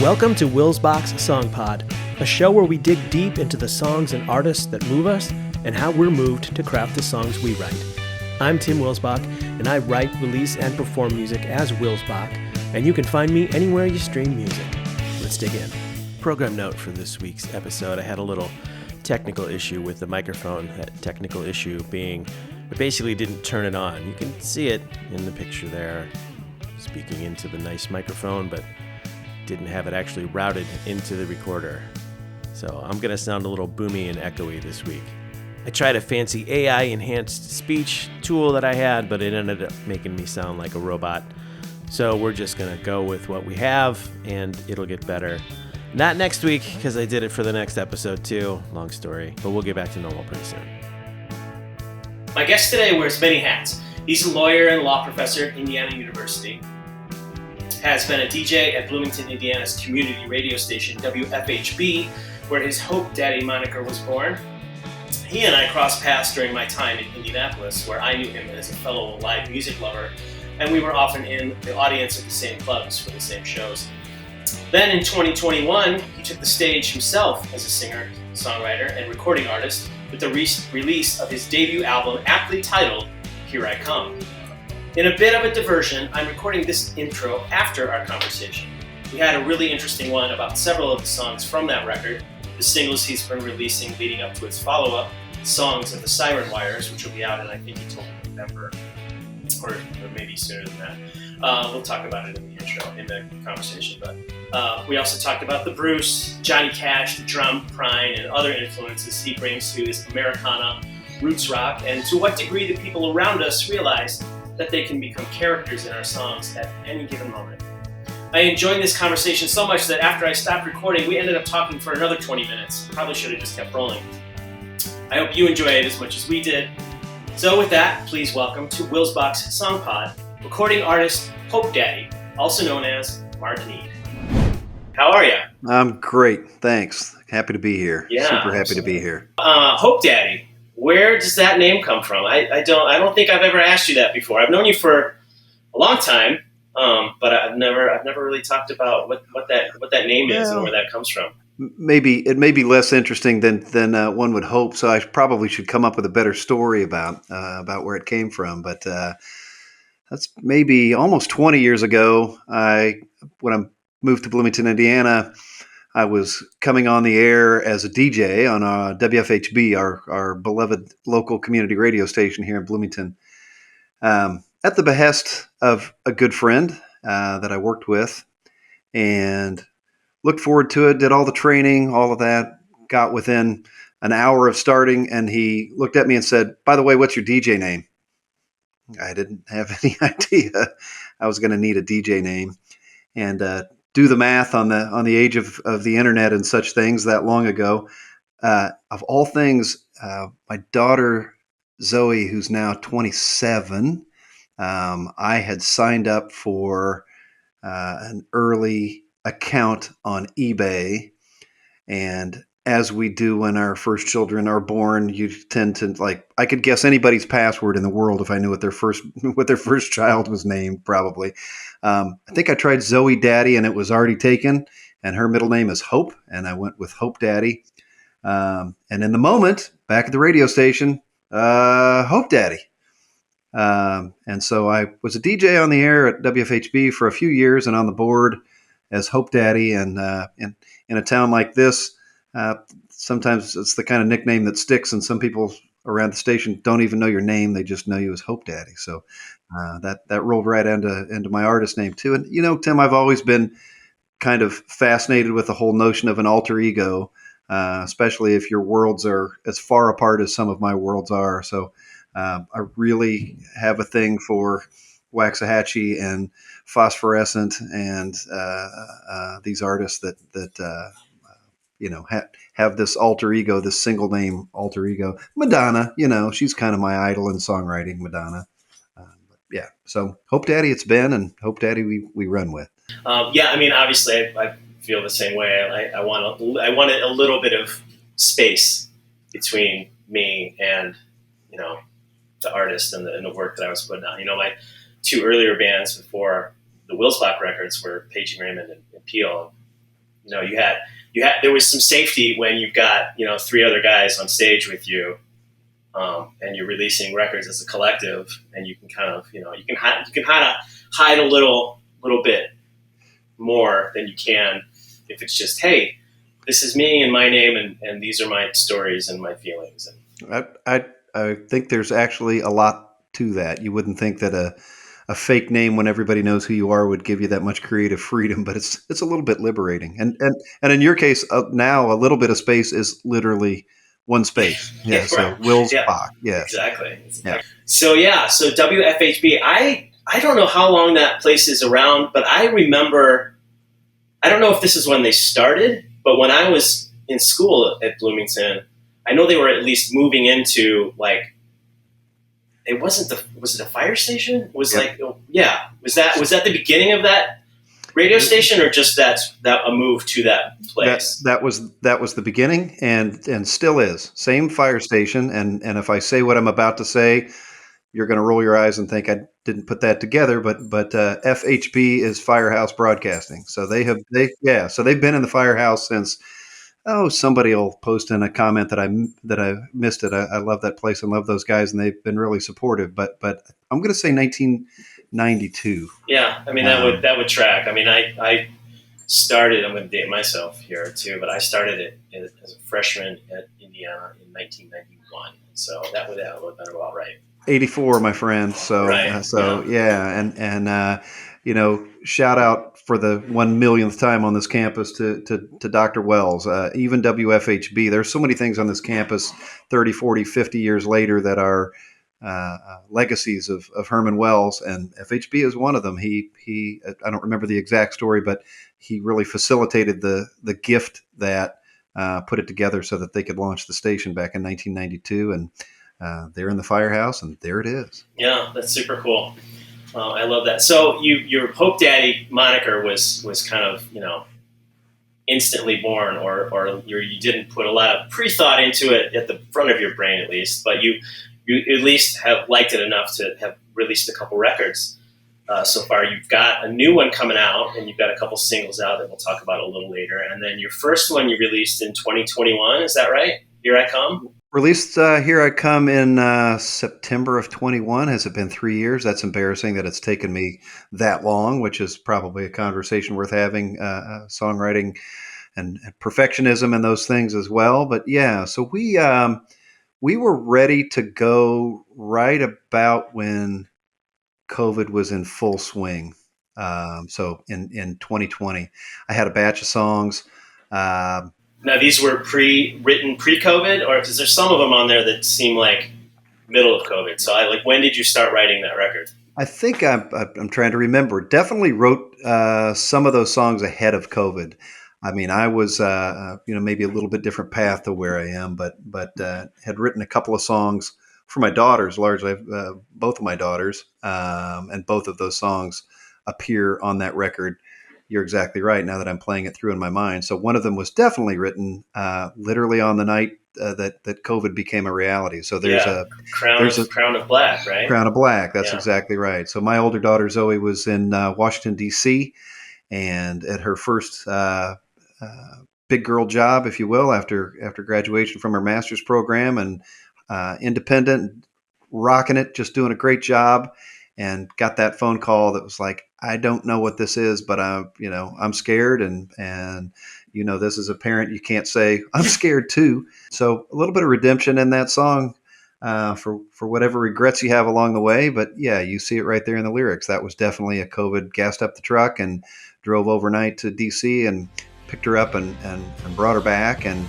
Welcome to Wils Bach's Song Pod, a show where we dig deep into the songs and artists that move us and how we're moved to craft the songs we write. I'm Tim Wils Bach, and I write, release, and perform music as Wils Bach, and you can find me anywhere you stream music. Let's dig in. Program note for this week's episode, I had a little technical issue with the microphone. That technical issue being, I basically didn't turn it on. You can see it in the picture there, speaking into the nice microphone, but didn't have it actually routed into the recorder. So I'm going to sound a little boomy and echoey this week. I tried a fancy AI enhanced speech tool that I had, but it ended up making me sound like a robot. So we're just going to go with what we have, and it'll get better. Not next week, because I did it for the next episode too. Long story, but we'll get back to normal pretty soon. My guest today wears many hats. He's a lawyer and law professor at Indiana University. Has been a DJ at Bloomington, Indiana's community radio station, WFHB, where his HopeDaddy moniker was born. He and I crossed paths during my time in Indianapolis, where I knew him as a fellow live music lover, and we were often in the audience at the same clubs for the same shows. Then in 2021, he took the stage himself as a singer, songwriter, and recording artist with the release of his debut album, aptly titled Here I Come. In a bit of a diversion, I'm recording this intro after our conversation. We had a really interesting one about several of the songs from that record, the singles he's been releasing leading up to its follow-up, Songs of the Siren Wires, which will be out in, I think he told me, November, or maybe sooner than that. We'll talk about it in the intro, in the conversation. But we also talked about the Bruce, Johnny Cash, the drum, Prine, and other influences he brings to his Americana roots rock, and to what degree the people around us realize that they can become characters in our songs at any given moment. I enjoyed this conversation so much that after I stopped recording, we ended up talking for another 20 minutes. Probably should have just kept rolling. I hope you enjoy it as much as we did. So with that, please welcome to Wils Bach's Song Pod, recording artist HopeDaddy, also known as Mark Need. How are you? I'm great, thanks. Happy to be here. Yeah, super happy to be here. HopeDaddy. Where does that name come from? I don't think I've ever asked you that before. I've known you for a long time, but I've never really talked about what that name is and where that comes from. Maybe it may be less interesting than one would hope. So I probably should come up with a better story about where it came from. But that's maybe almost 20 years ago. When I moved to Bloomington, Indiana, I was coming on the air as a DJ on WFHB, our beloved local community radio station here in Bloomington, at the behest of a good friend that I worked with, and looked forward to it, did all the training, all of that, got within an hour of starting, and he looked at me and said, "By the way, what's your DJ name?" I didn't have any idea I was going to need a DJ name. And do the math on the age of the internet and such things that long ago. Of all things, my daughter Zoe, who's now 27, I had signed up for an early account on eBay, and as we do when our first children are born, you tend to I could guess anybody's password in the world if I knew what their first child was named, probably. I think I tried Zoe Daddy and it was already taken, and her middle name is Hope, and I went with HopeDaddy. And in the moment, back at the radio station, HopeDaddy. And so I was a DJ on the air at WFHB for a few years and on the board as HopeDaddy. And in a town like this, sometimes it's the kind of nickname that sticks, and some people around the station don't even know your name. They just know you as HopeDaddy. So that rolled right into my artist name too. And, Tim, I've always been kind of fascinated with the whole notion of an alter ego, especially if your worlds are as far apart as some of my worlds are. So I really have a thing for Waxahachie and Phosphorescent and these artists that have this alter ego, this single name alter ego. Madonna, she's kind of my idol in songwriting, Madonna. Yeah, so HopeDaddy it's been, and HopeDaddy we run with. Obviously I feel the same way. I wanted a little bit of space between me and, the artist and the work that I was putting out. My two earlier bands before the Wils Bach records were Paging Raymond and Peel. there was some safety when you've got, 3 other guys on stage with you, and you're releasing records as a collective, and you can kind of, you can hide a little bit more than you can if it's just, hey, this is me and my name, and these are my stories and my feelings. And I think there's actually a lot to that. You wouldn't think that a fake name when everybody knows who you are would give you that much creative freedom, but it's a little bit liberating. And in your case, now a little bit of space is literally one space. Yeah. Right. So Wils Bach. Yeah. Exactly. Yeah. So WFHB. I don't know how long that place is around, but I remember. I don't know if this is when they started, but when I was in school at Bloomington, I know they were at least moving into was it a fire station? Was that the beginning of that radio station, or just that a move to that place? That was the beginning, and still is. Same fire station, and if I say what I'm about to say, you're going to roll your eyes and think I didn't put that together, but FHB is Firehouse Broadcasting. So they've been in the Firehouse since. Oh, somebody will post in a comment that I missed it. I love that place and love those guys, and they've been really supportive. But I'm going to say 1992. Yeah, I mean that would track. I mean, I started. I'm going to date myself here too, but I started it as a freshman at Indiana in 1991. So that would have been about right. 84, my friend. So right. and shout out for the 1 millionth time on this campus to Dr. Wils, even WFHB. There's so many things on this campus 30, 40, 50 years later that are legacies of Herman Wils, and FHB is one of them. He I don't remember the exact story, but he really facilitated the gift that put it together so that they could launch the station back in 1992, and they're in the Firehouse, and there it is. Yeah, that's super cool. I love that. So your HopeDaddy moniker was kind of, instantly born, or you didn't put a lot of pre-thought into it at the front of your brain, at least, but you at least have liked it enough to have released a couple records so far. You've got a new one coming out, and you've got a couple singles out that we'll talk about a little later. And then your first one you released in 2021, is that right? Here I Come? Released Here I Come in September of 21. Has it been 3 years? That's embarrassing that it's taken me that long, which is probably a conversation worth having, songwriting and perfectionism and those things as well. But yeah, so we were ready to go right about when COVID was in full swing. So in 2020, I had a batch of songs. Now, these were written pre-COVID, or because there's some of them on there that seem like middle of COVID. So, when did you start writing that record? I think I'm trying to remember. Definitely wrote some of those songs ahead of COVID. I mean, I was maybe a little bit different path to where I am, but had written a couple of songs for my daughters, largely both of my daughters, and both of those songs appear on that record. You're exactly right. Now that I'm playing it through in my mind, so one of them was definitely written literally on the night that COVID became a reality. So there's a Crown of Black, right? Crown of Black. That's exactly right. So my older daughter Zoe was in Washington D.C. and at her first big girl job, if you will, after graduation from her master's program, and independent, rocking it, just doing a great job. And got that phone call that was like, I don't know what this is, but I'm scared. And this as a parent, you can't say I'm scared too. So a little bit of redemption in that song for whatever regrets you have along the way. But yeah, you see it right there in the lyrics. That was definitely a COVID gassed up the truck and drove overnight to DC and picked her up and brought her back, and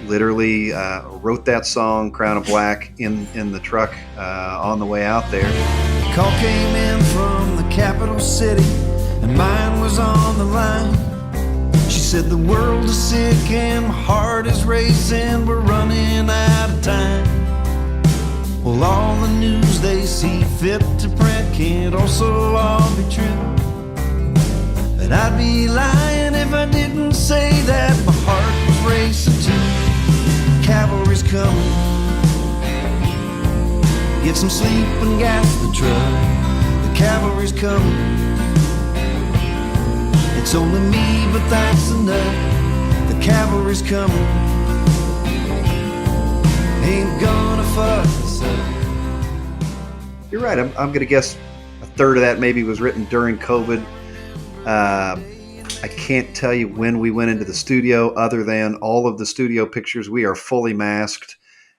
literally wrote that song Crown of Black in the truck on the way out there. Call came in from the capital city, and mine was on the line. She said the world is sick and my heart is racing, we're running out of time. Well, all the news they see fit to print can't also all be true. But I'd be lying if I didn't say that my heart was racing too. Cavalry's coming, get some sleep and gas the truck. The cavalry's coming. It's only me, but that's enough. The cavalry's coming. Ain't gonna fuss up. You're right. I'm going to guess a third of that maybe was written during COVID. I can't tell you when we went into the studio, other than all of the studio pictures. We are fully masked,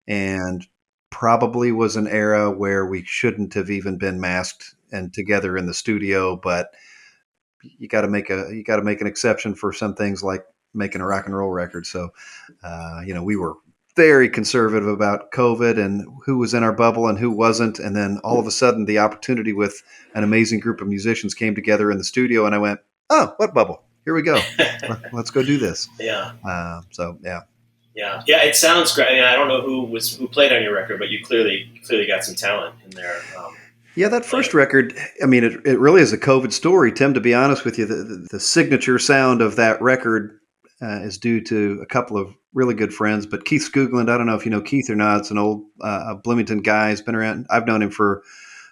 and probably was an era where we shouldn't have even been masked and together in the studio. But you got to make an exception for some things, like making a rock and roll record. So, we were very conservative about COVID and who was in our bubble and who wasn't. And then all of a sudden, the opportunity with an amazing group of musicians came together in the studio, and I went, "Oh, what bubble? Here we go. Let's go do this." Yeah. Yeah. Yeah. It sounds great. I mean, I don't know who played on your record, but you clearly got some talent in there. Yeah, that first record, I mean, it really is a COVID story, Tim, to be honest with you. The signature sound of that record is due to a couple of really good friends. But Keith Skoogland, I don't know if you know Keith or not. It's an old Bloomington guy. He's been around. I've known him for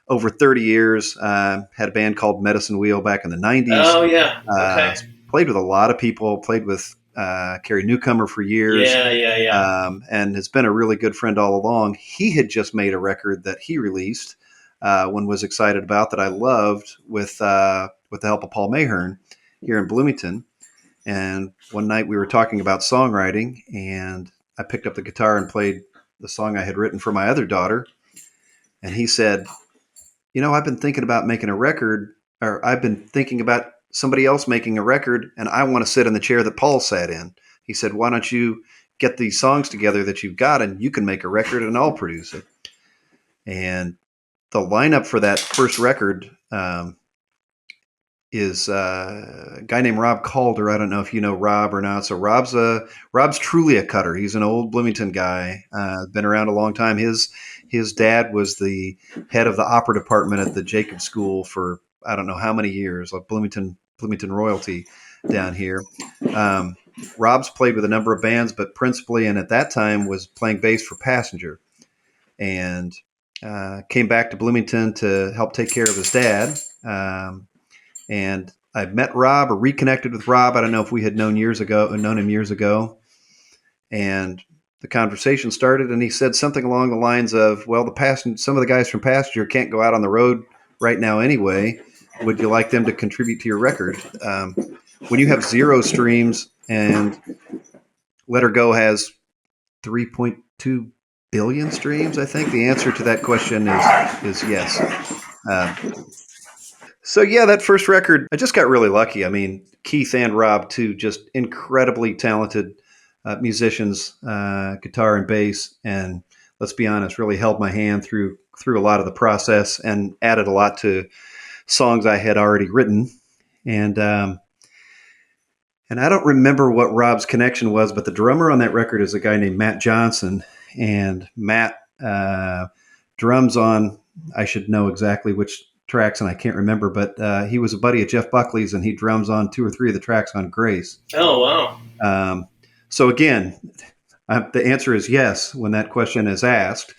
over 30 years. Had a band called Medicine Wheel back in the 90s. Oh, yeah. Okay. Played with a lot of people. Played with Carrie Newcomer for years. Yeah. And has been a really good friend all along. He had just made a record that he released, one was excited about, that I loved, with the help of Paul Mahern here in Bloomington. And one night we were talking about songwriting, and I picked up the guitar and played the song I had written for my other daughter. And he said, "I've been thinking about making a record, or I've been thinking about somebody else making a record, and I want to sit in the chair that Paul sat in." He said, "Why don't you get these songs together that you've got, and you can make a record and I'll produce it." And the lineup for that first record is a guy named Rob Calder. I don't know if you know Rob or not. So Rob's truly a cutter. He's an old Bloomington guy, been around a long time. His dad was the head of the opera department at the Jacob School for I don't know how many years, like Bloomington royalty down here. Rob's played with a number of bands, but principally, and at that time, was playing bass for Passenger, and came back to Bloomington to help take care of his dad. And I met Rob, or reconnected with Rob. I don't know if we had known him years ago. And the conversation started, and he said something along the lines of, "Well, some of the guys from Passenger can't go out on the road right now anyway. Would you like them to contribute to your record?" When you have 0 streams and Let Her Go has 3.2 billion streams, I think the answer to that question is yes. So yeah, that first record, I just got really lucky. I mean, Keith and Rob, too, just incredibly talented musicians, guitar and bass, and let's be honest, really held my hand through a lot of the process and added a lot to songs I had already written. And I don't remember what Rob's connection was, but the drummer on that record is a guy named Matt Johnson, and Matt drums on, I should know exactly which tracks, and I can't remember, but he was a buddy of Jeff Buckley's, and he drums on 2 or 3 of the tracks on Grace. Oh, wow. So again, the answer is yes when that question is asked.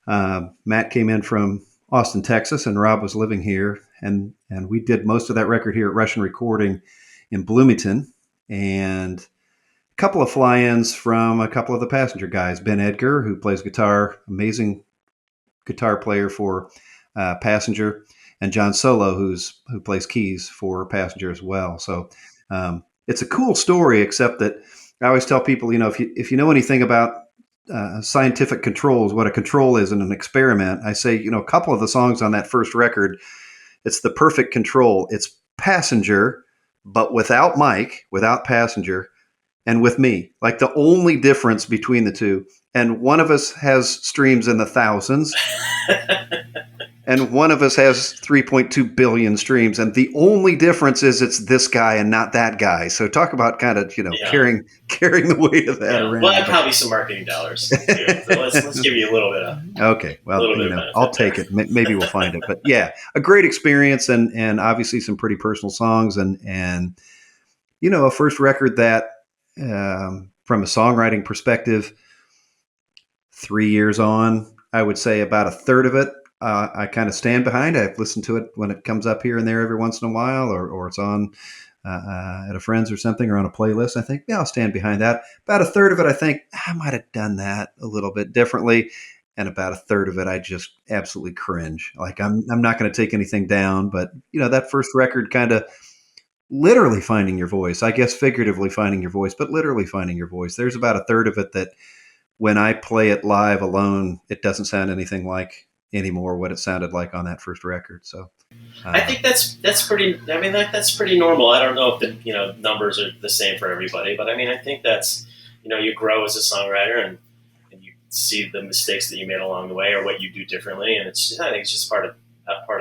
Matt came in from Austin, Texas, and Rob was living here, and we did most of that record here at Russian Recording in Bloomington, and a couple of fly-ins from a couple of the Passenger guys. Ben Edgar, who plays guitar, amazing guitar player for Passenger, and John Solo, who plays keys for Passenger as well. So it's a cool story, except that I always tell people, if you know anything about scientific controls, what a control is in an experiment, I say, a couple of the songs on that first record, it's the perfect control. It's Passenger, but without Mike, without Passenger, and with me. Like the only difference between the two. And one of us has streams in the thousands. And one of us has 3.2 billion streams. And the only difference is it's this guy and not that guy. So talk about kind of, carrying the weight of that around. Well, probably some marketing dollars. So let's give you a little bit of. Okay. Well, I'll take it. Maybe we'll find it. But yeah, a great experience, and obviously some pretty personal songs, and a first record that, from a songwriting perspective, 3 years on, I would say about a third of it I kind of stand behind. I've listened to it when it comes up here and there every once in a while, or it's on at a friend's or something, or on a playlist. I think, yeah, I'll stand behind that. About a third of it, I think I might have done that a little bit differently. And about a third of it, I just absolutely cringe. Like I'm not going to take anything down, but that first record, kind of literally finding your voice, I guess figuratively finding your voice, but literally finding your voice. There's about a third of it that when I play it live alone, it doesn't sound anything like anymore what it sounded like on that first record. So I think that's pretty. I mean, that's pretty normal. I don't know if the numbers are the same for everybody, but I mean, I think that's you grow as a songwriter and you see the mistakes that you made along the way or what you do differently, and I think it's just part of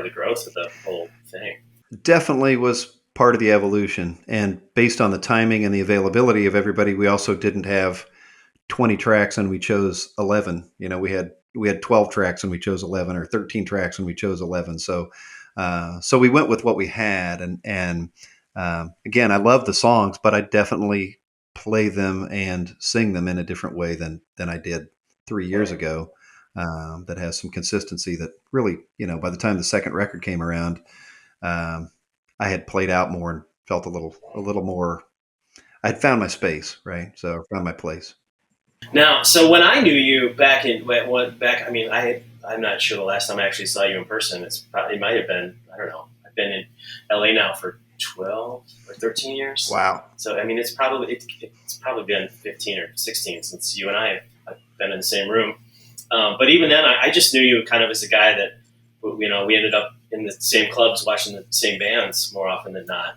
the growth of the whole thing. Definitely was part of the evolution, and based on the timing and the availability of everybody, we also didn't have 20 tracks and we chose 11. We had 12 tracks and we chose 11, or 13 tracks and we chose 11. So we went with what we had, and again, I love the songs, but I definitely play them and sing them in a different way than I did 3 years ago. That has some consistency that really, by the time the second record came around, I had played out more and felt a little more. I'd found my space, right? So I found my place. Now, so when I knew you back, I mean, I'm not sure the last time I actually saw you in person. It might have been, I don't know. I've been in LA now for 12 or 13 years. Wow. So I mean, it's probably been 15 or 16 since you and I have been in the same room. But even then, I just knew you kind of as a guy that we ended up in the same clubs watching the same bands more often than not.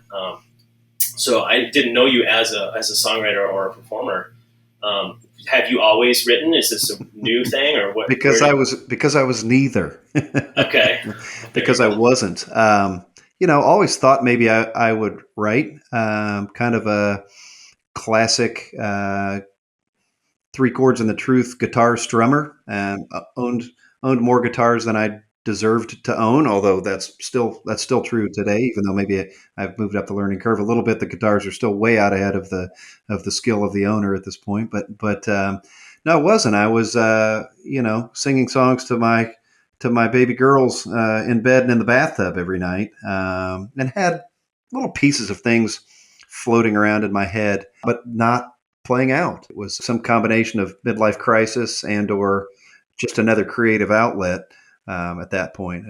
So I didn't know you as a songwriter or a performer. Have you always written? Is this a new thing or what? Because I was neither. Okay. Because I wasn't. Always thought maybe I would write kind of a classic 3 chords and the truth guitar strummer, and owned more guitars than I deserved to own. Although that's still true today, even though maybe I've moved up the learning curve a little bit. The guitars are still way out ahead of the skill of the owner at this point. But no, it wasn't. I was singing songs to my baby girls in bed and in the bathtub every night, and had little pieces of things floating around in my head, but not playing out. It was some combination of midlife crisis and or just another creative outlet. At that point,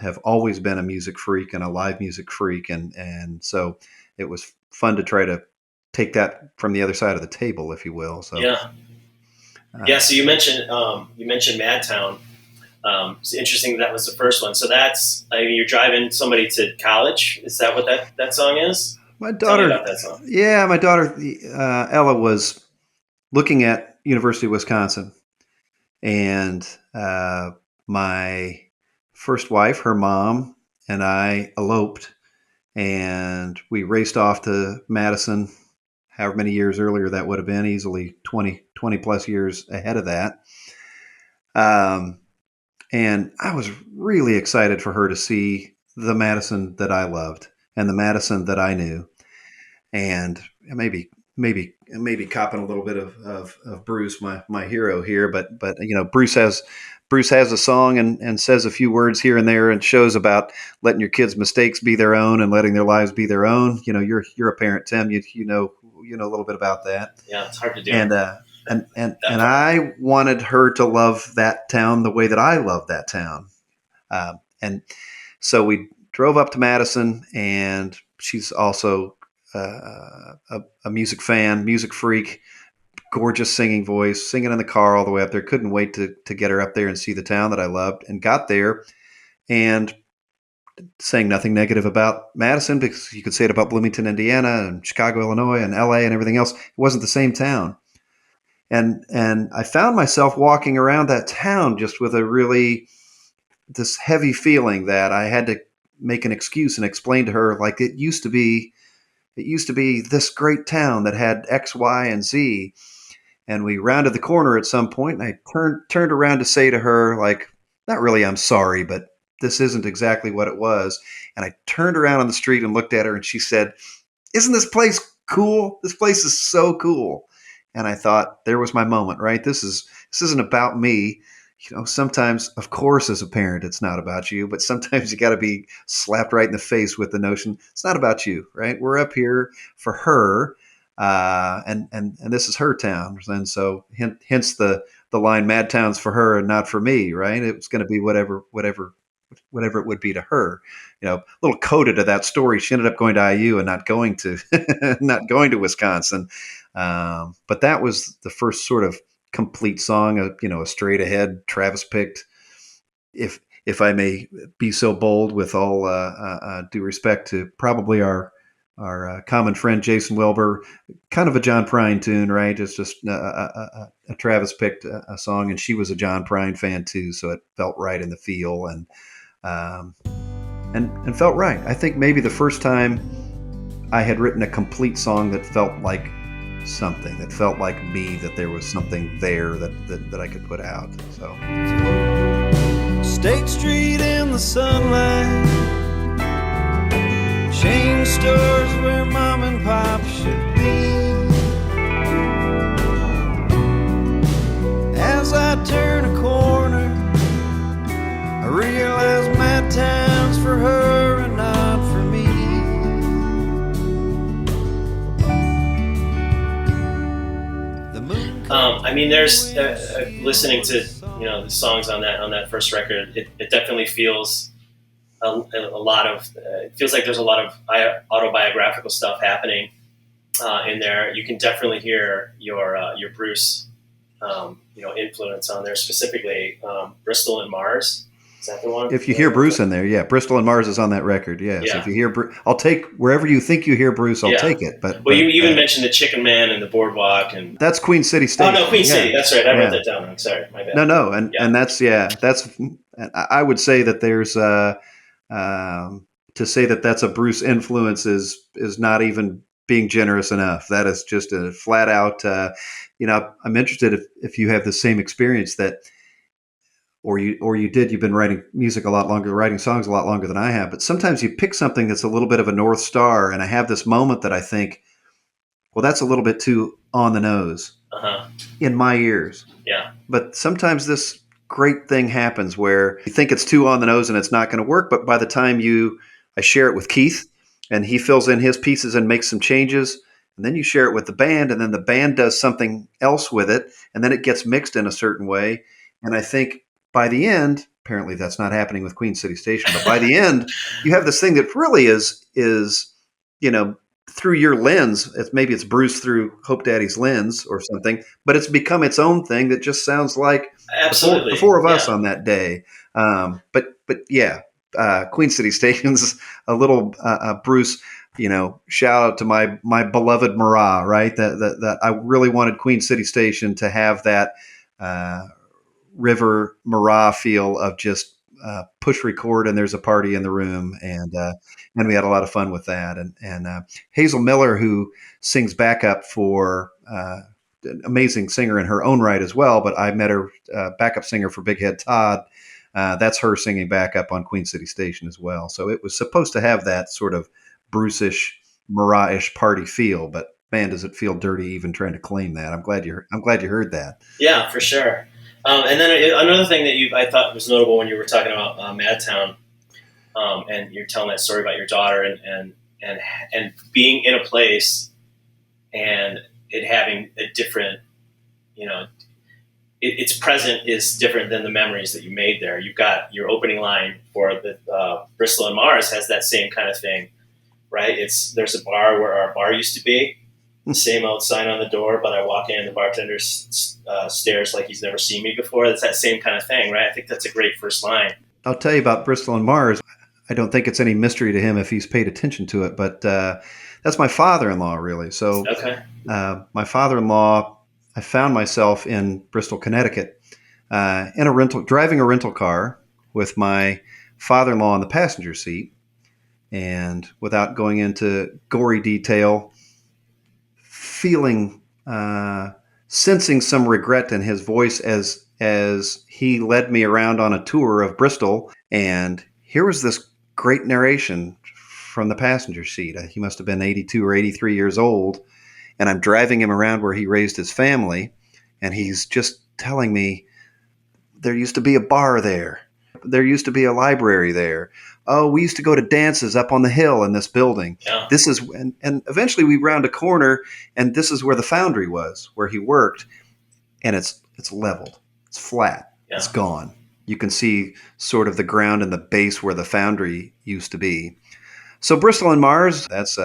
have always been a music freak and a live music freak, and so it was fun to try to take that from the other side of the table, if you will. So yeah. So you mentioned Madtown. It's interesting that was the first one. So you're driving somebody to college. Is that what that song is? My daughter. Tell me about that song. Yeah, my daughter Ella was looking at University of Wisconsin, and my first wife, her mom, and I eloped, and we raced off to Madison. However many years earlier that would have been, easily 20 plus years ahead of that. And I was really excited for her to see the Madison that I loved and the Madison that I knew. And maybe copping a little bit of Bruce, my hero here, but Bruce has a song and says a few words here and there and shows about letting your kids' mistakes be their own and letting their lives be their own. You're a parent, Tim. You know a little bit about that. Yeah, it's hard to do. And I wanted her to love that town the way that I love that town. And so we drove up to Madison, and she's also a music fan, music freak, gorgeous singing voice, singing in the car all the way up there. Couldn't wait to get her up there and see the town that I loved, and got there and saying nothing negative about Madison, because you could say it about Bloomington, Indiana, and Chicago, Illinois, and LA and everything else. It wasn't the same town. And I found myself walking around that town just with this heavy feeling that I had to make an excuse and explain to her, like, it used to be this great town that had X, Y, and Z. And we rounded the corner at some point, and I turned around to say to her, like, not really, I'm sorry, but this isn't exactly what it was. And I turned around on the street and looked at her, and she said, "Isn't this place cool? This place is so cool." And I thought, there was my moment, right? This isn't about me. sometimes, of course, as a parent, it's not about you, but sometimes you got to be slapped right in the face with the notion it's not about you, right? We're up here for her, and this is her town, and so hence the line "Mad Town's for her and not for me," right? It was going to be whatever it would be to her. A little coda to that story. She ended up going to IU and not going to not going to Wisconsin, but that was the first sort of complete song, a straight ahead Travis picked, if I may be so bold, with all due respect to probably our common friend Jason Wilbur, kind of a John Prine tune, right? It's just a Travis picked a song, and she was a John Prine fan too, so it felt right in the feel and felt right. I think maybe the first time I had written a complete song that felt like something, that felt like me, that there was something there that I could put out. So State Street in the sunlight, chain stores where mom and pop should be. As I turn a corner, I realize my town's for her and not for me. There's listening to the songs on that first record. It definitely feels a lot of. It feels like there's a lot of autobiographical stuff happening in there. You can definitely hear your Bruce, influence on there. Specifically, Bristol and Mars. Is that the one? If you hear Bruce in there, yeah, Bristol and Mars is on that record. Yeah. Yeah. So if you hear Bruce, I'll take wherever you think you hear Bruce. I'll take it. But you even mentioned the Chicken Man and the Boardwalk, and that's Queen City Station. Oh no, Queen City. That's right. I wrote that down. I'm sorry, my bad. No, and that's I would say that there's to say that that's a Bruce influence is not even being generous enough. That is just a flat out. I'm interested if you have the same experience that. Or you've been writing music a lot longer, writing songs a lot longer than I have. But sometimes you pick something that's a little bit of a North Star, and I have this moment that I think, well, that's a little bit too on the nose in my ears. Yeah. But sometimes this great thing happens where you think it's too on the nose and it's not going to work. But by the time I share it with Keith, and he fills in his pieces and makes some changes, and then you share it with the band, and then the band does something else with it, and then it gets mixed in a certain way. And I think, by the end, apparently that's not happening with Queen City Station, but by the end, you have this thing that really is through your lens. Maybe it's Bruce through HopeDaddy's lens or something, but it's become its own thing that just sounds like absolutely the four of us on that day. Queen City Station's a little Bruce. Shout out to my beloved Marat, right? That I really wanted Queen City Station to have that. River Marat feel of just push record and there's a party in the room, and we had a lot of fun with that. And Hazel Miller, who sings backup for an amazing singer in her own right as well, but I met her backup singer for Big Head Todd. That's her singing backup on Queen City Station as well. So it was supposed to have that sort of Bruce-ish, Marat-ish party feel, but man, does it feel dirty even trying to claim that. I'm glad you heard that. Yeah, for sure. And then another thing that I thought was notable when you were talking about Madtown, and you're telling that story about your daughter and being in a place and it having a different, its present is different than the memories that you made there. You've got your opening line for the Bristol and Mars has that same kind of thing, right? There's a bar where our bar used to be. Same old sign on the door, but I walk in, the bartender stares like he's never seen me before. That's that same kind of thing, right? I think that's a great first line. I'll tell you about Bristol and Mars. I don't think it's any mystery to him if he's paid attention to it, but that's my father-in-law, really. So my father-in-law, I found myself in Bristol, Connecticut, driving a rental car with my father-in-law in the passenger seat, and without going into gory detail, sensing some regret in his voice as he led me around on a tour of Bristol. And here was this great narration from the passenger seat. He must have been 82 or 83 years old. And I'm driving him around where he raised his family. And he's just telling me there used to be a bar there. There used to be a library there. Oh, we used to go to dances up on the hill in this building. Yeah. This is, and eventually we round a corner, and this is where the foundry was, where he worked, and it's leveled, it's flat, it's gone. You can see sort of the ground and the base where the foundry used to be. So Bristol and Mars, that's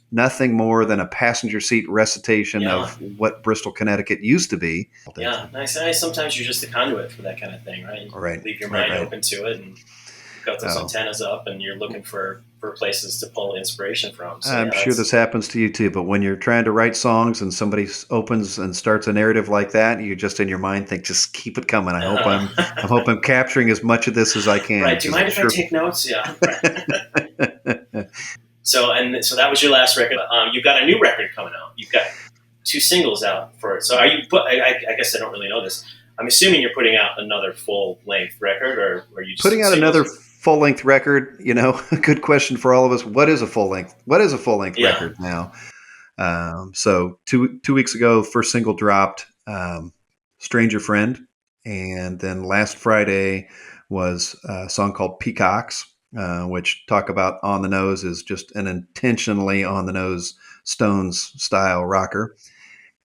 nothing more than a passenger seat recitation of what Bristol, Connecticut used to be. Yeah, nice. Sometimes you're just a conduit for that kind of thing, right? You leave your mind open to it, and you've got those antennas up, and you're looking for places to pull inspiration from. So, I'm sure this happens to you too, but when you're trying to write songs and somebody opens and starts a narrative like that, you just in your mind think, just keep it coming. I hope I'm capturing as much of this as I can. Right. Do you mind if I take notes? Yeah. So that was your last record. You've got a new record coming out. You've got 2 singles out for it. So are you? I guess I don't really know this. I'm assuming you're putting out another full length record, or are you just putting out another full length record? You know, a good question for all of us. What is a full length? What is a full length record now? So two weeks ago, first single dropped, "Stranger Friend," and then last Friday was a song called "Peacocks." Which talk about on the nose is just an intentionally on the nose Stones style rocker.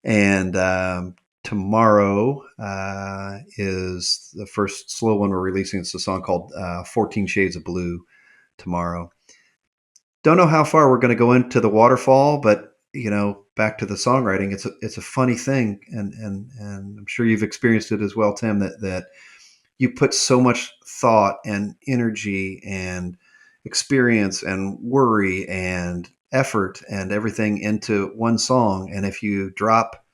And tomorrow is the first slow one we're releasing. It's a song called 14 Shades of Blue tomorrow. Don't know how far we're going to go into the waterfall, but you know, back to the songwriting, it's a funny thing. And I'm sure you've experienced it as well, Tim, that you put so much thought and energy and experience and worry and effort and everything into one song. And if you drop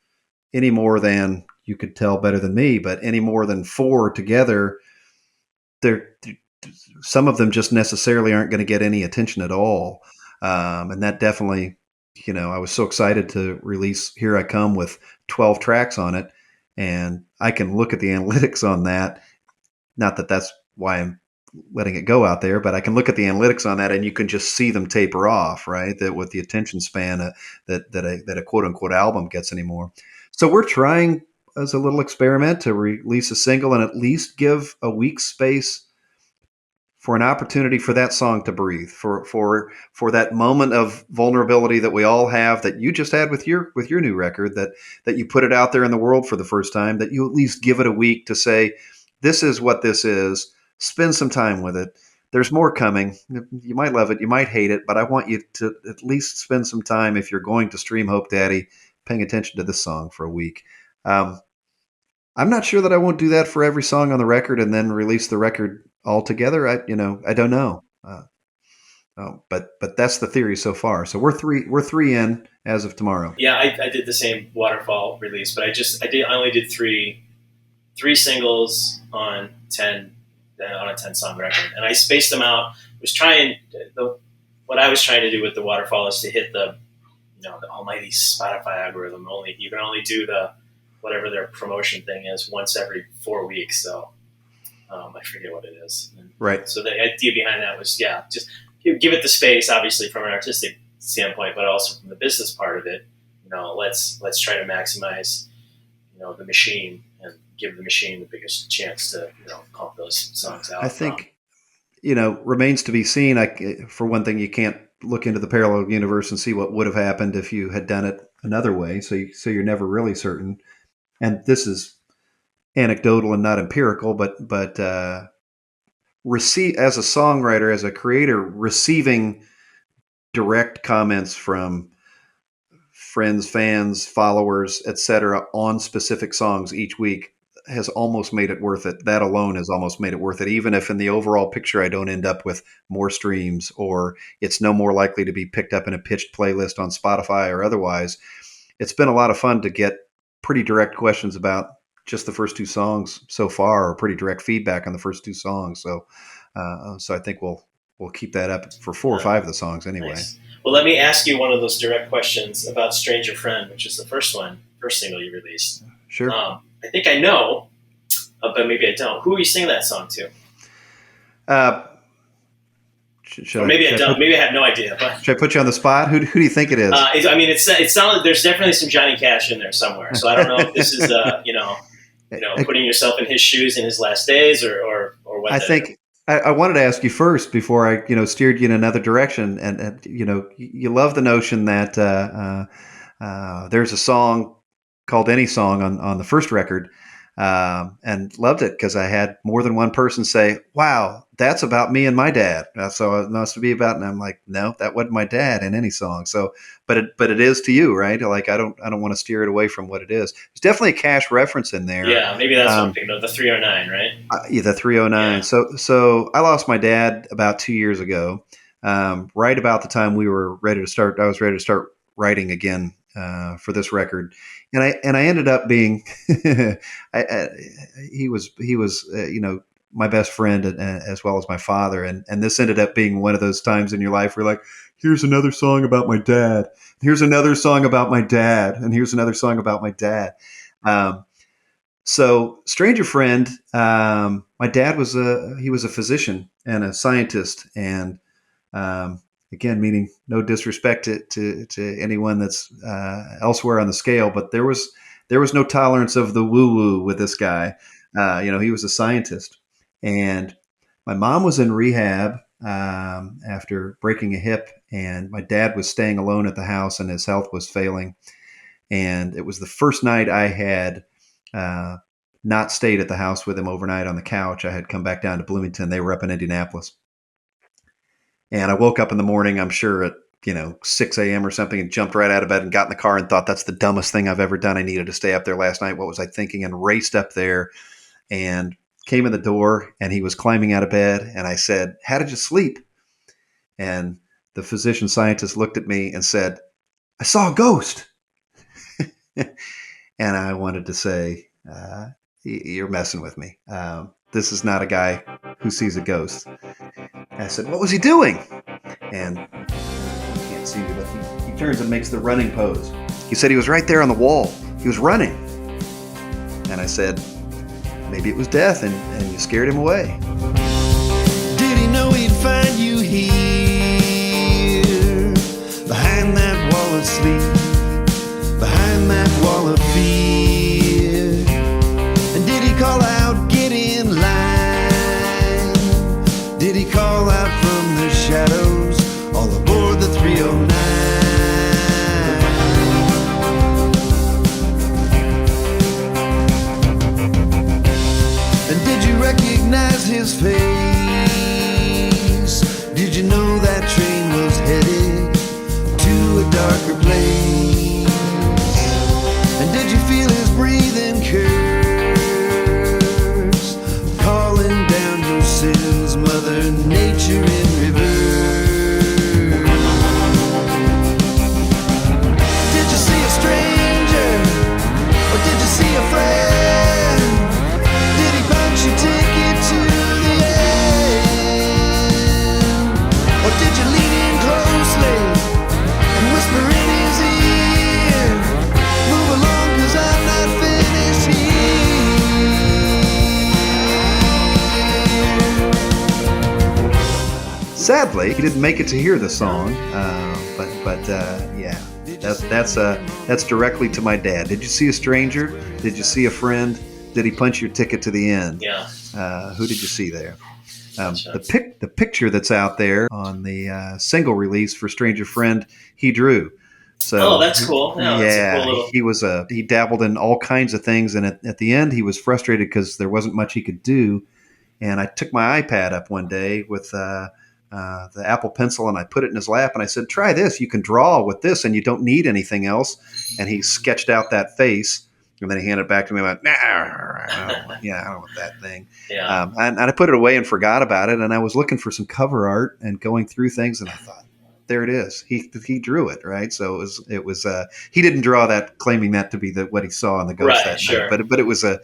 any more than, you could tell better than me, but any more than 4 together, some of them just necessarily aren't going to get any attention at all. And that definitely, you know, I was so excited to release Here I Come with 12 tracks on it. And I can look at the analytics on that. Not that that's why I'm letting it go out there, but I can look at the analytics on that, and you can just see them taper off, right? That with the attention span that a quote unquote album gets anymore. So we're trying as a little experiment to release a single and at least give a week's space for an opportunity for that song to breathe, for that moment of vulnerability that we all have, that you just had with your new record, that you put it out there in the world for the first time, that you at least give it a week to say, this is what this is. Spend some time with it. There's more coming. You might love it. You might hate it, but I want you to at least spend some time, if you're going to stream HopeDaddy, paying attention to this song for a week. I'm not sure that I won't do that for every song on the record and then release the record all together. I don't know. But that's the theory so far. So we're three in as of tomorrow. Yeah, I did the same waterfall release, but I only did three singles on 10 on a 10-song record, and I spaced them out. What I was trying to do with the waterfall is to hit the almighty Spotify algorithm. You can only do whatever their promotion thing is once every 4 weeks. So I forget what it is. Right. So the idea behind that was just give it the space, obviously from an artistic standpoint, but also from the business part of it. Let's try to maximize the machine and give the machine the biggest chance to pump those songs out. I think remains to be seen. For one thing, you can't look into the parallel universe and see what would have happened if you had done it another way. So you're never really certain. And this is anecdotal and not empirical, but receive as a songwriter, as a creator, receiving direct comments from friends, fans, followers, etc., on specific songs each week has almost made it worth it. That alone has almost made it worth it, even if in the overall picture I don't end up with more streams, or it's no more likely to be picked up in a pitched playlist on Spotify or otherwise. It's been a lot of fun to get pretty direct questions about just the first 2 songs so far, or pretty direct feedback on the first 2 songs. So I think we'll keep that up for 4 or 5 of the songs anyway. Nice. Well, let me ask you one of those direct questions about Stranger Friend, which is the first single you released. Sure. I think I know, but maybe I don't. Who are you singing that song to? Maybe I don't. Maybe I have no idea. But should I put you on the spot? Who do you think it is? It sounds like there's definitely some Johnny Cash in there somewhere. So I don't know if this is putting yourself in his shoes in his last days, or what? I think I wanted to ask you first before I steered you in another direction, and you love the notion that there's a song called Any Song on the first record, and loved it because I had more than one person say, "Wow, that's about me and my dad." So it must be about, and I'm like, no, that wasn't my dad in Any Song. So, but it is to you, right? Like I don't want to steer it away from what it is. There's definitely a Cash reference in there. Yeah, maybe that's what I'm thinking of, the 309, right? Yeah, the 309. Yeah. So I lost my dad about 2 years ago, right about the time we were ready to start. I was ready to start writing again for this record, and I ended up being he was my best friend as well as my father, and this ended up being one of those times in your life where like, here's another song about my dad, here's another song about my dad, and here's another song about my dad. So Stranger Friend, my dad was a physician and a scientist, and again, meaning no disrespect to anyone that's elsewhere on the scale, but there was no tolerance of the woo woo with this guy. He was a scientist, and my mom was in rehab after breaking a hip, and my dad was staying alone at the house, and his health was failing. And it was the first night I had not stayed at the house with him overnight on the couch. I had come back down to Bloomington. They were up in Indianapolis. And I woke up in the morning, I'm sure at 6 a.m. or something, and jumped right out of bed and got in the car and thought, that's the dumbest thing I've ever done. I needed to stay up there last night. What was I thinking? And raced up there and came in the door, and he was climbing out of bed. And I said, "How did you sleep?" And the physician scientist looked at me and said, "I saw a ghost." And I wanted to say, you're messing with me. This is not a guy who sees a ghost. And I said, "What was he doing?" And you can't see me, but he turns and makes the running pose. He said he was right there on the wall. He was running. And I said, maybe it was death, and you scared him away. Did he know he'd find you here, behind that wall of sleep, behind that wall of fear? And did he call out, "Get in line"? Did he call out from the shadows, all aboard the 309? And did you recognize his face? Did you know that train was headed to a darker place? And did you feel his breathing curse, calling down your sins, Mother Nature in reverse? Did you see a stranger, or did you see a friend? Did he punch your ticket to the end, or did you lean in closely and whisper in his ear, "Move along, 'cause I'm not finished here"? Sadly, he didn't make it to hear the song, but yeah, that's directly to my dad. Did you see a stranger? Did you see a friend? Did he punch your ticket to the end? Yeah. Who did you see there? Gotcha. The picture that's out there on the single release for Stranger Friend, he drew. So That's cool. Yeah, that's a cool little... he dabbled in all kinds of things, and at the end he was frustrated because there wasn't much he could do. And I took my iPad up one day with the Apple Pencil, and I put it in his lap, and I said, "Try this. You can draw with this, and you don't need anything else." And he sketched out that face, and then he handed it back to me and went, "Nah, I don't want that thing." Yeah. And I put it away and forgot about it. And I was looking for some cover art and going through things, and I thought, there it is. He drew it, right? So it was he didn't draw that, claiming that to be what he saw in the ghost that sure. night. But it was a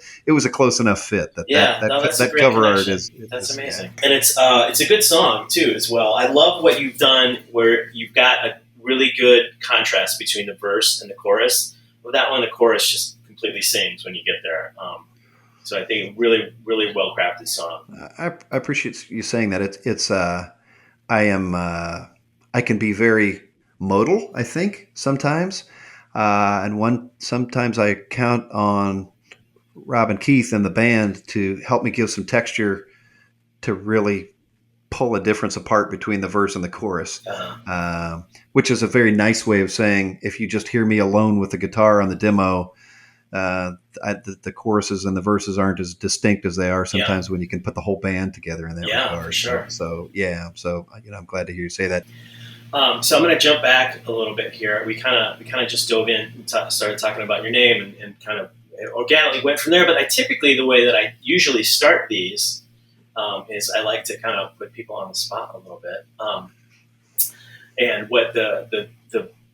close enough fit that that's a that great cover connection. art is That's is, amazing. yeah. And it's a good song too as well. I love what you've done where you've got a really good contrast between the verse and the chorus. With that one, the chorus just completely sings when you get there. So I think really, really well crafted song. I appreciate you saying that. I can be very modal, I think, sometimes. And sometimes I count on Rob and Keith and the band to help me give some texture to really pull a difference apart between the verse and the chorus, which is a very nice way of saying, if you just hear me alone with the guitar on the demo, the choruses and the verses aren't as distinct as they are sometimes when you can put the whole band together in that regard. For sure. So I'm glad to hear you say that. So I'm going to jump back a little bit here. We kind of just dove in and started talking about your name and kind of organically went from there. But the way that I usually start these is I like to kind of put people on the spot a little bit. And what the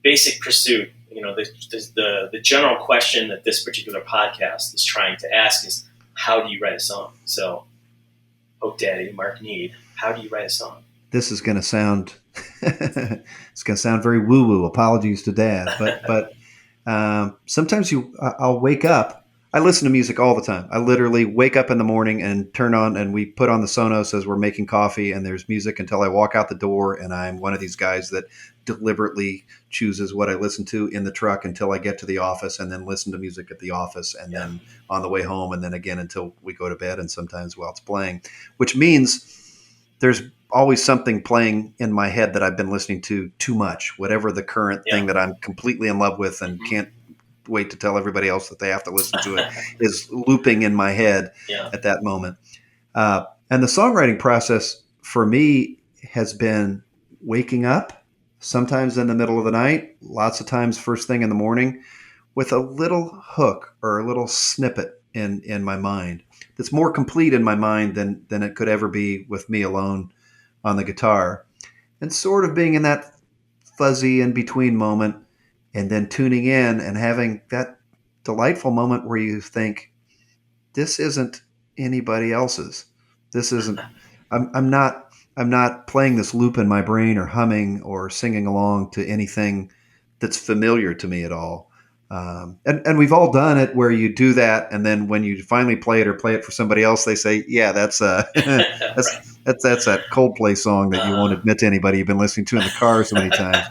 basic pursuit, the general question that this particular podcast is trying to ask is, how do you write a song? So, HopeDaddy, Mark Need, how do you write a song? This is going to sound very woo-woo. Apologies to Dad, but sometimes I'll wake up. I listen to music all the time. I literally wake up in the morning and turn on, and we put on the Sonos as we're making coffee, and there's music until I walk out the door. And I'm one of these guys that deliberately chooses what I listen to in the truck until I get to the office, and then listen to music at the office, and then on the way home, and then again until we go to bed, and sometimes while it's playing, which means there's always something playing in my head that I've been listening to too much, whatever the current thing that I'm completely in love with and can't wait to tell everybody else that they have to listen to it is looping in my head at that moment. And the songwriting process for me has been waking up, sometimes in the middle of the night, lots of times first thing in the morning, with a little hook or a little snippet in my mind that's more complete in my mind than it could ever be with me alone on the guitar, and sort of being in that fuzzy in between moment, and then tuning in and having that delightful moment where you think, this isn't anybody else's. This isn't, I'm not playing this loop in my brain or humming or singing along to anything that's familiar to me at all. And we've all done it where you do that, and then when you finally play it or play it for somebody else, they say, "Yeah, that's that's that Coldplay song that you won't admit to anybody you've been listening to in the car so many times."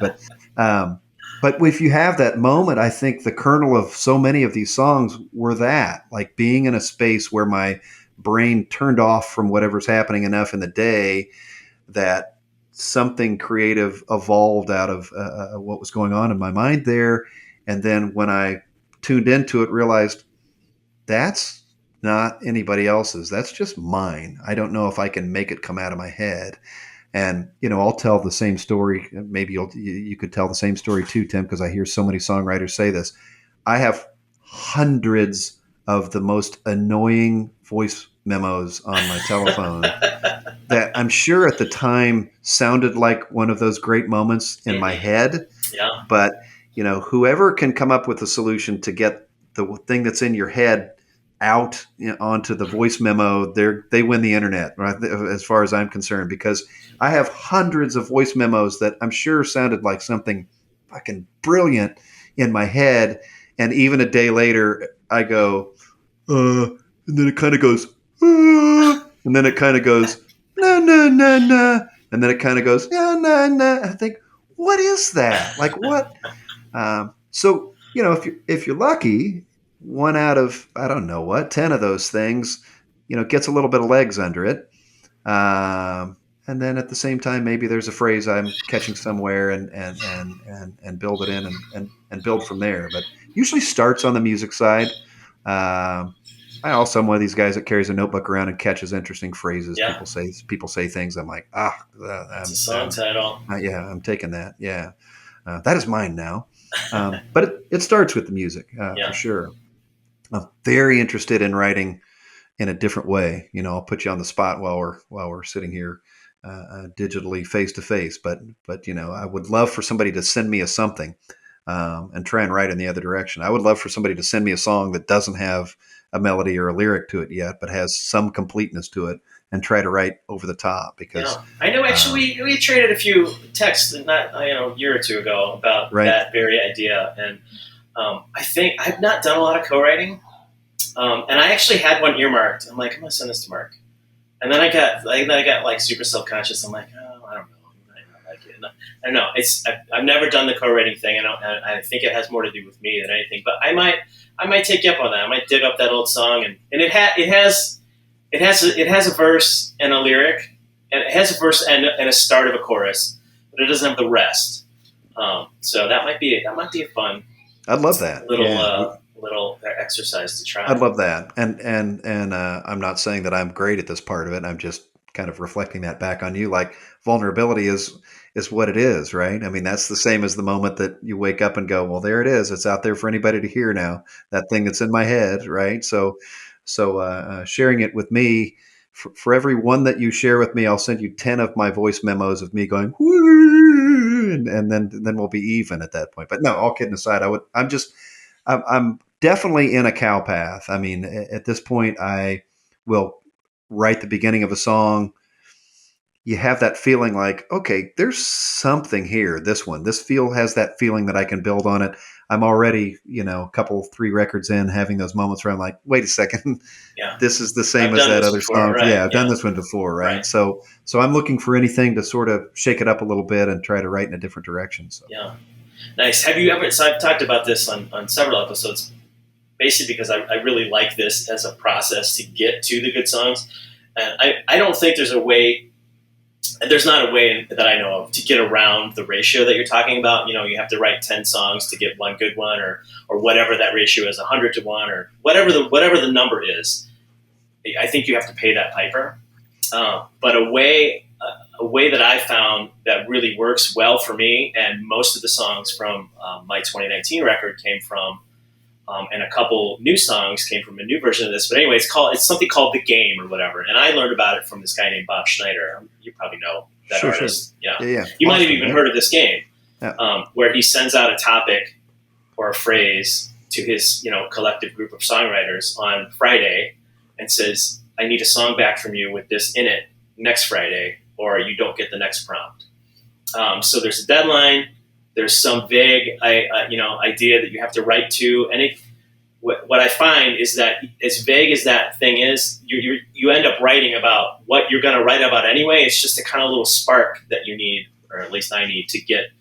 But if you have that moment, I think the kernel of so many of these songs were that, like being in a space where my brain turned off from whatever's happening enough in the day that something creative evolved out of what was going on in my mind there. And then when I tuned into it, realized that's not anybody else's. That's just mine. I don't know if I can make it come out of my head. And, I'll tell the same story. Maybe you could tell the same story too, Tim, because I hear so many songwriters say this. I have hundreds of the most annoying voice memos on my telephone that I'm sure at the time sounded like one of those great moments in my head. Yeah. But whoever can come up with a solution to get the thing that's in your head out onto the voice memo, they win the internet, right? As far as I'm concerned, because I have hundreds of voice memos that I'm sure sounded like something fucking brilliant in my head. And even a day later, I go, and then it kind of goes, and then it kind of goes, no, no, no, no. And then it kind of goes, no, no, no. I think, what is that? Like what? So, if you're lucky, 1 out of, I don't know what, 10 of those things, gets a little bit of legs under it. And then at the same time, maybe there's a phrase I'm catching somewhere and build it in and build from there. But usually starts on the music side. I also am one of these guys that carries a notebook around and catches interesting phrases. Yeah. People say things. I'm like, it's a song title. I'm taking that. Yeah. That is mine now. But it starts with the music for sure. I'm very interested in writing in a different way. I'll put you on the spot while we're sitting here digitally face to face. But I would love for somebody to send me a something and try and write in the other direction. I would love for somebody to send me a song that doesn't have a melody or a lyric to it yet, but has some completeness to it, and try to write over the top. Because I know actually we traded a few texts not a year or two ago about that very idea, and I think I've not done a lot of co-writing, and I actually had one earmarked. I'm like, I'm gonna send this to Mark, and then I got like super self-conscious. I'm like, I don't know, like it. And I don't know. I've never done the co-writing thing, and I think it has more to do with me than anything. But I might take you up on that. I might dig up that old song, and it has a verse and a lyric, and it has a verse and a start of a chorus, but it doesn't have the rest. So that might be a fun. I'd love that little exercise to try. I'd love that. And I'm not saying that I'm great at this part of it. I'm just kind of reflecting that back on you. Like, vulnerability is what it is, right? I mean, that's the same as the moment that you wake up and go, well, there it is. It's out there for anybody to hear now. That thing that's in my head, right? So sharing it with me, for every one that you share with me, I'll send you 10 of my voice memos of me going, woo, and then we'll be even at that point. But no, all kidding aside, I'm definitely in a cow path. I mean, at this point, I will write the beginning of a song. You have that feeling like, okay, there's something here. This has that feeling that I can build on it. I'm already, a couple, 3 records in, having those moments where I'm like, wait a second, this is the same as that other song. Right? Yeah, I've done this one before, right? So I'm looking for anything to sort of shake it up a little bit and try to write in a different direction. So. Yeah. Nice. Have you ever, so I've talked about this on several episodes, basically because I really like this as a process to get to the good songs. And I don't think there's not a way that I know of to get around the ratio that you're talking about. You have to write 10 songs to get one good one, or whatever that ratio is, 100 to 1, or whatever the number is. I think you have to pay that piper. But a way that I found that really works well for me, and most of the songs from my 2019 record came from, and a couple new songs came from a new version of this. But anyway, it's something called The Game or whatever. And I learned about it from this guy named Bob Schneider. You probably know that artist. Sure. Yeah. You might have even heard of this game, where he sends out a topic or a phrase to his collective group of songwriters on Friday and says, I need a song back from you with this in it next Friday, or you don't get the next prompt. So there's a deadline. There's some vague, idea that you have to write to, and what I find is that as vague as that thing is, you end up writing about what you're going to write about anyway. It's just a kind of little spark that you need, or at least I need, to get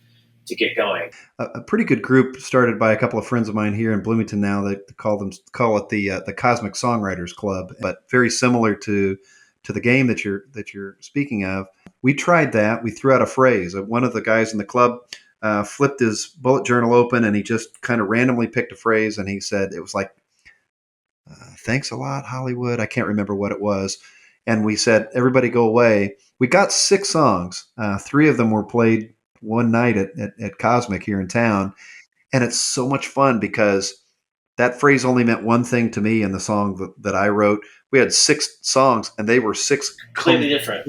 going. A pretty good group started by a couple of friends of mine here in Bloomington now. They call it the Cosmic Songwriters Club, but very similar to the game that you're speaking of. We tried that. We threw out a phrase. One of the guys in the club flipped his bullet journal open, and he just kind of randomly picked a phrase, and he said, it was like, thanks a lot, Hollywood. I can't remember what it was. And we said, everybody go away. We got 6 songs. 3 of them were played one night at Cosmic here in town. And it's so much fun because that phrase only meant one thing to me in the song that I wrote. We had 6 songs, and they were 6 completely different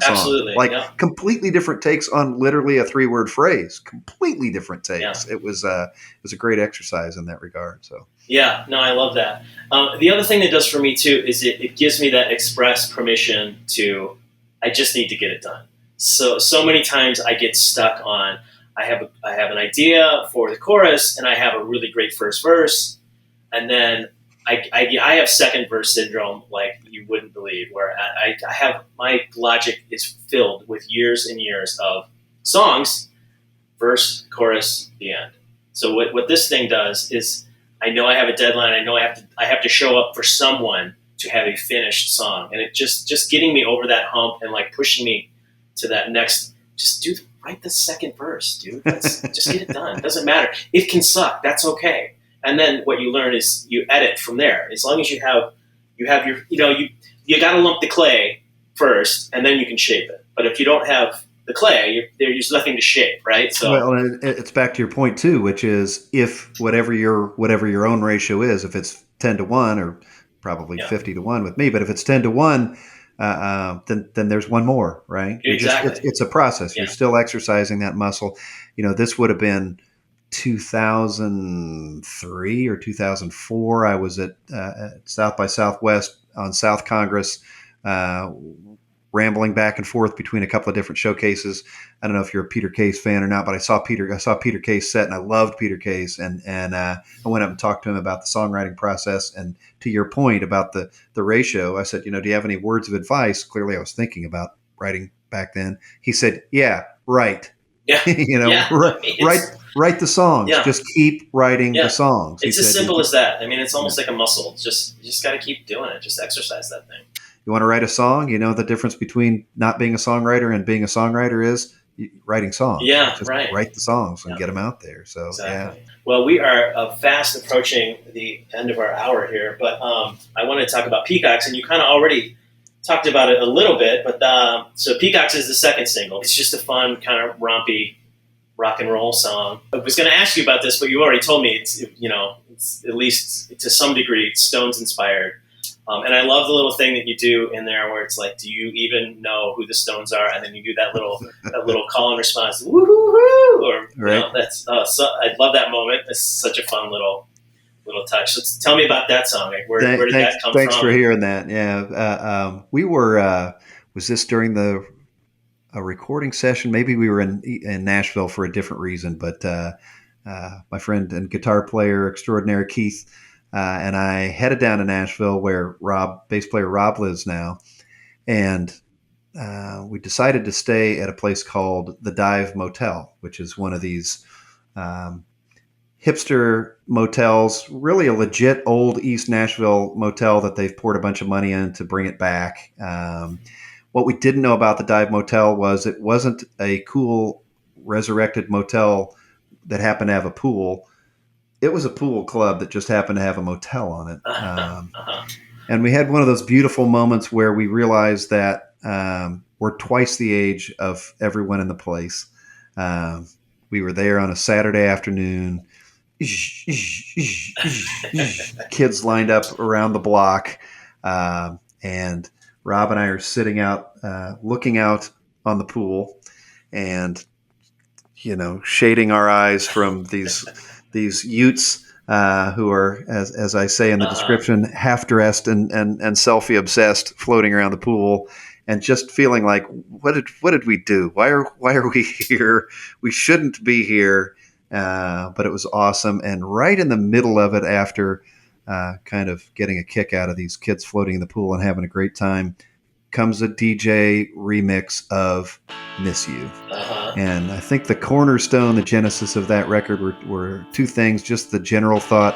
songs. Absolutely. Completely different takes on literally a 3-word phrase. Completely different takes. Yeah. It was a great exercise in that regard. So. Yeah, no, I love that. The other thing it does for me too is it gives me that express permission to. I just need to get it done. So many times I get stuck on. I have an idea for the chorus, and I have a really great first verse, and then I have second verse syndrome like you wouldn't believe, where I have, my logic is filled with years and years of songs, verse, chorus, the end. So what this thing does is, I know I have a deadline. I know I have to show up for someone to have a finished song, and it just getting me over that hump and like pushing me to that next. Write the second verse, dude. Just get it done. It doesn't matter. It can suck. That's okay. And then what you learn is you edit from there. As long as you have your, you got to lump the clay first, and then you can shape it. But if you don't have the clay, there's nothing to shape, right? So, well, it's back to your point too, which is if whatever your own ratio is, if it's 10 to 1 or probably 50 to 1 with me, but if it's 10 to 1, then there's one more, right? Exactly. It's a process. You're still exercising that muscle. This would have been 2003 or 2004. I was at South by Southwest on South Congress, rambling back and forth between a couple of different showcases. I don't know if you're a Peter Case fan or not, but I saw Peter Case set, and I loved Peter Case. And I went up and talked to him about the songwriting process. And to your point about the ratio, I said, do you have any words of advice? Clearly I was thinking about writing back then. He said, yeah, write. Yeah. Yeah. Write the songs. Yeah. Just keep writing the songs. It's as simple as that. I mean, it's almost like a muscle. You just got to keep doing it. Just exercise that thing. You want to write a song? You know the difference between not being a songwriter and being a songwriter is writing songs. Yeah, just right. Write the songs and get them out there. So, exactly. Yeah. Well, we are fast approaching the end of our hour here, but I want to talk about Peacocks, and you kind of already talked about it a little bit. But so Peacocks is the second single. It's just a fun, kind of rompy rock and roll song. I was going to ask you about this, but you already told me it's at least to some degree Stones inspired. And I love the little thing that you do in there where it's like, do you even know who the Stones are? And then you do that little call and response, woo-hoo-hoo, or right. That's so I love that moment. It's such a fun little touch. So tell me about that song. Like, where did that come from? Thanks for hearing that. Yeah, we were. Was this during a recording session? Maybe we were in Nashville for a different reason. But my friend and guitar player extraordinaire Keith. And I headed down to Nashville where bass player Rob lives now. And we decided to stay at a place called the Dive Motel, which is one of these hipster motels, really a legit old East Nashville motel that they've poured a bunch of money in to bring it back. What we didn't know about the Dive Motel was it wasn't a cool resurrected motel that happened to have a pool. It was a pool club that just happened to have a motel on it. And we had one of those beautiful moments where we realized that we're twice the age of everyone in the place. We were there on a Saturday afternoon. Kids lined up around the block. And Rob and I are sitting out, looking out on the pool and, shading our eyes from these Utes who are, as I say in the description, half dressed and selfie obsessed, floating around the pool, and just feeling like, what did we do? Why are we here? We shouldn't be here. But it was awesome. And right in the middle of it, after kind of getting a kick out of these kids floating in the pool and having a great time, comes a DJ remix of Miss You. And I think the cornerstone, the genesis of that record were two things. Just the general thought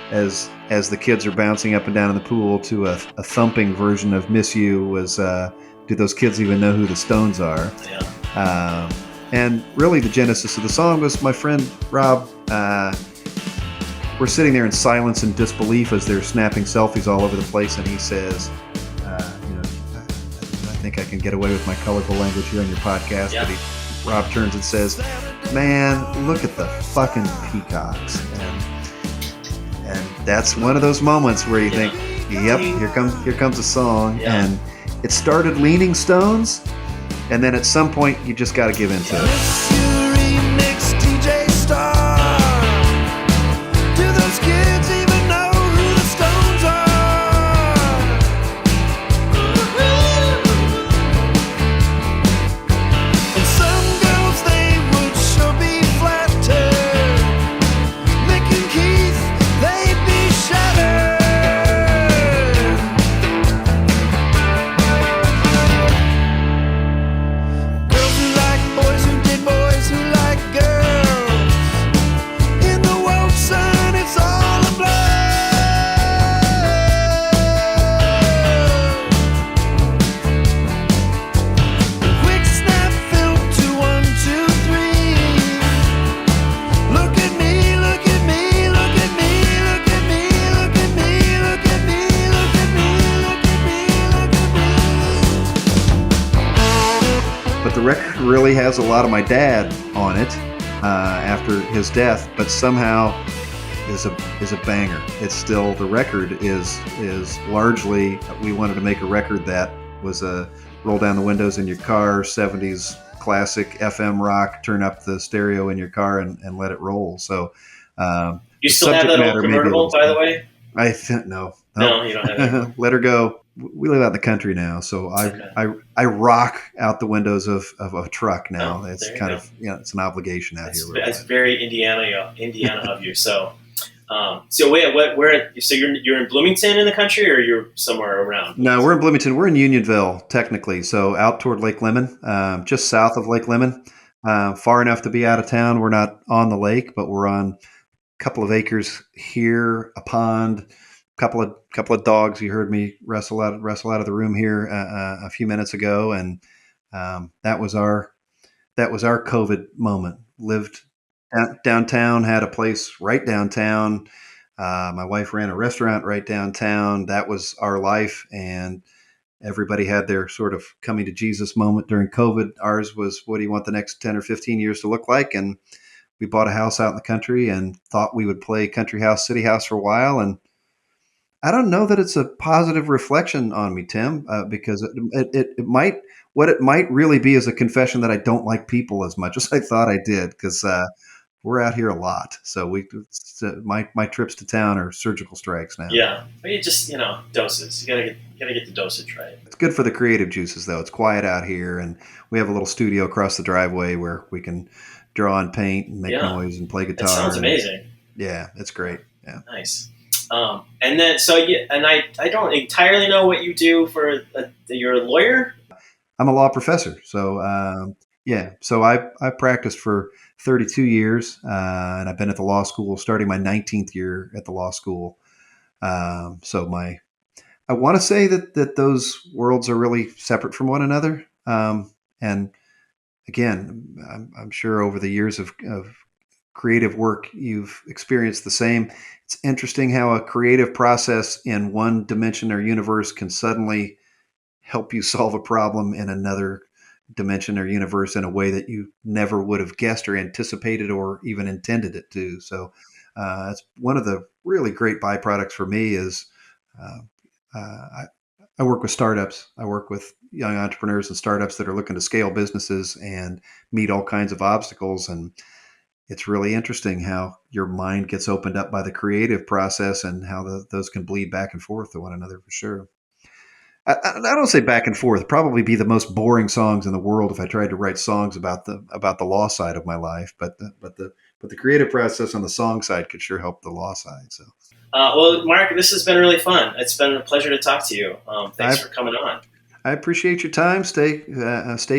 as the kids are bouncing up and down in the pool to a thumping version of Miss You was, do those kids even know who the Stones are? Yeah. And really the genesis of the song was my friend Rob. We're sitting there in silence and disbelief as they're snapping selfies all over the place. And he says, I think I can get away with my colorful language here on your podcast. Yeah. But Rob turns and says, man, look at the fucking peacocks. And that's one of those moments where you think, yep, here comes a song. Yeah. And it started leaning Stones. And then at some point, you just got to give in to it. Really has a lot of my dad on it after his death, but somehow is a banger. It's still, the record is largely, we wanted to make a record that was a roll down the windows in your car, 70s classic FM rock, turn up the stereo in your car and let it roll. So you still have that old convertible, by the way? No, you don't have it. Let her go. We live out in the country now, so I rock out the windows of a truck now. It's kind of, it's an obligation out here. It's very Indiana of you. So wait, where? So you're in Bloomington in the country, or you're somewhere around? No, we're in Bloomington. We're in Unionville, technically. So out toward Lake Lemon, just south of Lake Lemon. far enough to be out of town. We're not on the lake, but we're on a couple of acres here, a pond, couple of dogs. You heard me wrestle out of the room here a few minutes ago, and that was our COVID moment. Lived downtown, had a place right downtown. My wife ran a restaurant right downtown. That was our life, and everybody had their sort of coming to Jesus moment during COVID. Ours was, what do you want the next 10 or 15 years to look like? And we bought a house out in the country and thought we would play country house, city house for a while. And I don't know that it's a positive reflection on me, Tim, because it might, what it might really be is a confession that I don't like people as much as I thought I did, because we're out here a lot. So my trips to town are surgical strikes now. Yeah, but you just, doses. You gotta get the dosage right. It's good for the creative juices, though. It's quiet out here, and we have a little studio across the driveway where we can draw and paint and make noise and play guitar. That sounds amazing. Yeah, it's great. Yeah. Nice. And then, I don't entirely know what you do for, you're a lawyer? I'm a law professor. So, so I practiced for 32 years, and I've been at the law school starting my 19th year at the law school. I want to say that those worlds are really separate from one another. And again, I'm sure over the years of creative work, you've experienced the same. It's interesting how a creative process in one dimension or universe can suddenly help you solve a problem in another dimension or universe in a way that you never would have guessed or anticipated or even intended it to. So it's one of the really great byproducts for me is I work with startups. I work with young entrepreneurs and startups that are looking to scale businesses and meet all kinds of obstacles. And it's really interesting how your mind gets opened up by the creative process and how those can bleed back and forth to one another for sure. I don't say back and forth. Probably be the most boring songs in the world if I tried to write songs about the law side of my life. But the creative process on the song side could sure help the law side. So, well, Mark, this has been really fun. It's been a pleasure to talk to you. Thanks for coming on. I appreciate your time. Stay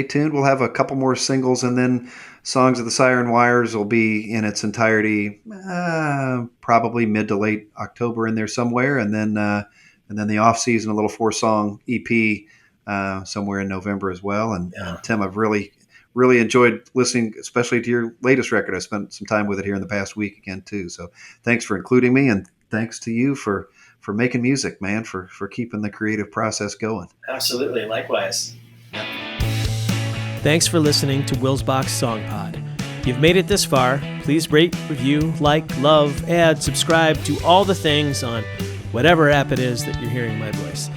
tuned. We'll have a couple more singles, and then Songs of the Siren Wires will be in its entirety, probably mid to late October in there somewhere, and then the off season, a little 4-song EP somewhere in November as well. And Tim, I've really enjoyed listening, especially to your latest record. I spent some time with it here in the past week again too. So thanks for including me, and thanks to you for making music, man, for keeping the creative process going. Absolutely. Likewise. Thanks for listening to Wils Bach's Song Pod. If you've made it this far, please rate, review, like, love, add, subscribe, do all the things on whatever app it is that you're hearing my voice.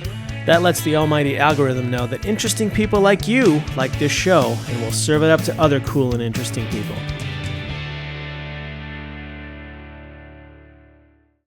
That lets the almighty algorithm know that interesting people like you like this show, and will serve it up to other cool and interesting people.